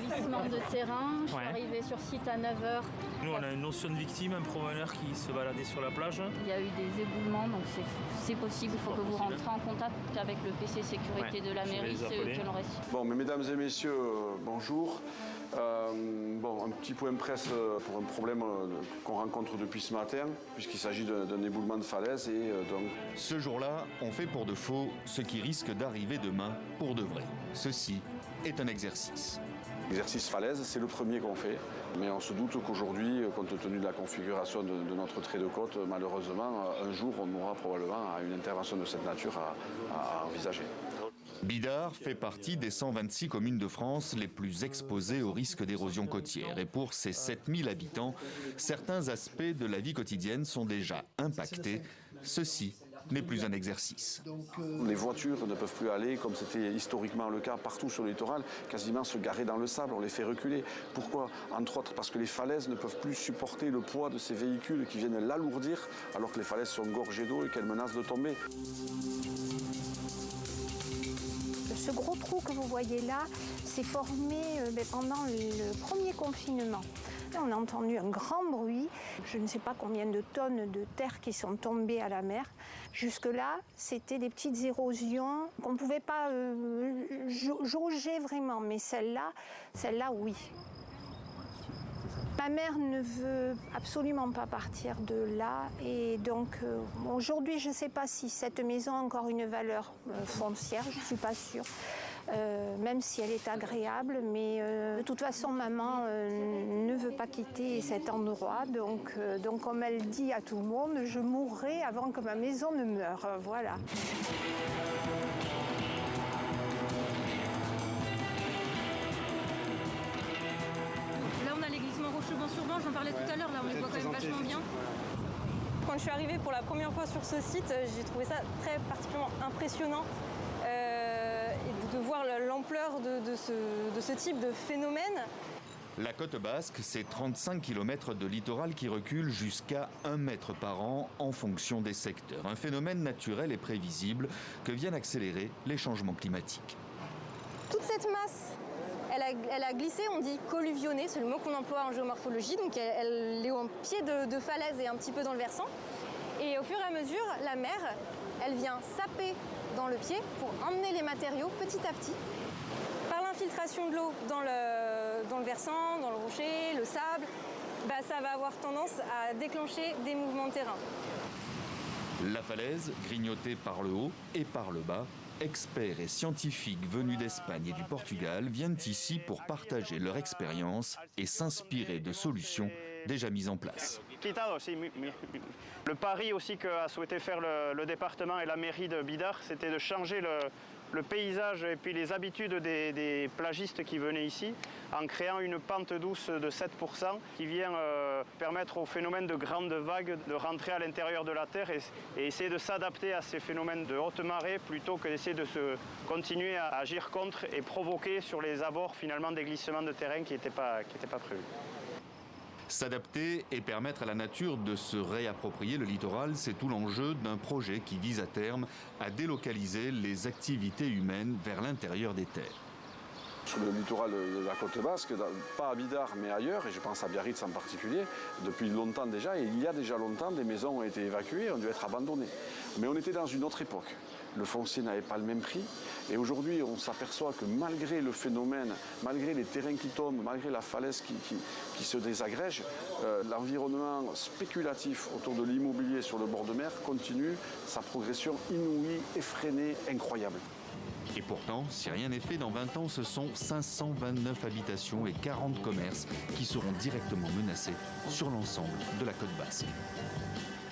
glissement de terrain. Je suis arrivée sur site à 9h. Nous, on a une notion de victime, un promeneur qui se baladait sur la plage. Il y a eu des éboulements, donc c'est possible. Il faut que vous rentrez en contact avec le PC sécurité de la mairie, c'est eux qui l'ont récit. Bon, mais mesdames et messieurs, bonjour. Un petit point presse pour un problème qu'on rencontre depuis ce matin, puisqu'il s'agit d'un éboulement de falaise. Ce jour-là, on fait pour de faux ce qui risque d'arriver demain pour de vrai. Ceci est un exercice. L'exercice falaise, c'est le premier qu'on fait, mais on se doute qu'aujourd'hui, compte tenu de la configuration de notre trait de côte, malheureusement, un jour, on aura probablement une intervention de cette nature à envisager. Bidart fait partie des 126 communes de France les plus exposées au risque d'érosion côtière. Et pour ses 7000 habitants, certains aspects de la vie quotidienne sont déjà impactés. Ceci n'est plus un exercice. Les voitures ne peuvent plus aller, comme c'était historiquement le cas partout sur le littoral, quasiment se garer dans le sable, on les fait reculer. Pourquoi? Entre autres parce que les falaises ne peuvent plus supporter le poids de ces véhicules qui viennent l'alourdir, alors que les falaises sont gorgées d'eau et qu'elles menacent de tomber. Ce gros trou que vous voyez là s'est formé pendant le premier confinement. On a entendu un grand bruit, je ne sais pas combien de tonnes de terre qui sont tombées à la mer. Jusque-là, c'était des petites érosions qu'on ne pouvait pas jauger vraiment, mais celle-là, oui. Ma mère ne veut absolument pas partir de là et donc aujourd'hui je ne sais pas si cette maison a encore une valeur foncière, je ne suis pas sûre, même si elle est agréable, mais de toute façon maman ne veut pas quitter cet endroit, donc comme elle dit à tout le monde, je mourrai avant que ma maison ne meure, voilà. Rochebon-sur-Blanche, j'en parlais tout à l'heure, là on les voit quand même vachement bien. Quand je suis arrivée pour la première fois sur ce site, j'ai trouvé ça très particulièrement impressionnant et de voir l'ampleur de ce type de phénomène. La côte basque, c'est 35 km de littoral qui recule jusqu'à 1 mètre par an en fonction des secteurs. Un phénomène naturel et prévisible que viennent accélérer les changements climatiques. Toute cette masse, elle a glissé, on dit colluvionner, c'est le mot qu'on emploie en géomorphologie, donc elle est en pied de falaise et un petit peu dans le versant. Et au fur et à mesure, la mer, elle vient saper dans le pied pour emmener les matériaux petit à petit. Par l'infiltration de l'eau dans le versant, dans le rocher, le sable, ça va avoir tendance à déclencher des mouvements de terrain. La falaise, grignotée par le haut et par le bas, experts et scientifiques venus d'Espagne et du Portugal viennent ici pour partager leur expérience et s'inspirer de solutions déjà mises en place. Le pari aussi qu'a souhaité faire le département et la mairie de Bidart, c'était de changer le paysage et puis les habitudes des plagistes qui venaient ici en créant une pente douce de 7% qui vient permettre au phénomène de grandes vagues de rentrer à l'intérieur de la terre et essayer de s'adapter à ces phénomènes de haute marée plutôt que d'essayer de continuer à agir contre et provoquer sur les abords finalement des glissements de terrain qui n'étaient pas prévus. S'adapter et permettre à la nature de se réapproprier le littoral, c'est tout l'enjeu d'un projet qui vise à terme à délocaliser les activités humaines vers l'intérieur des terres. Sur le littoral de la côte basque, pas à Bidart mais ailleurs, et je pense à Biarritz en particulier, depuis longtemps déjà, et il y a déjà longtemps, des maisons ont été évacuées, ont dû être abandonnées. Mais on était dans une autre époque. Le foncier n'avait pas le même prix. Et aujourd'hui, on s'aperçoit que malgré le phénomène, malgré les terrains qui tombent, malgré la falaise qui se désagrège, l'environnement spéculatif autour de l'immobilier sur le bord de mer continue sa progression inouïe, effrénée, incroyable. Et pourtant, si rien n'est fait, dans 20 ans, ce sont 529 habitations et 40 commerces qui seront directement menacés sur l'ensemble de la côte basque.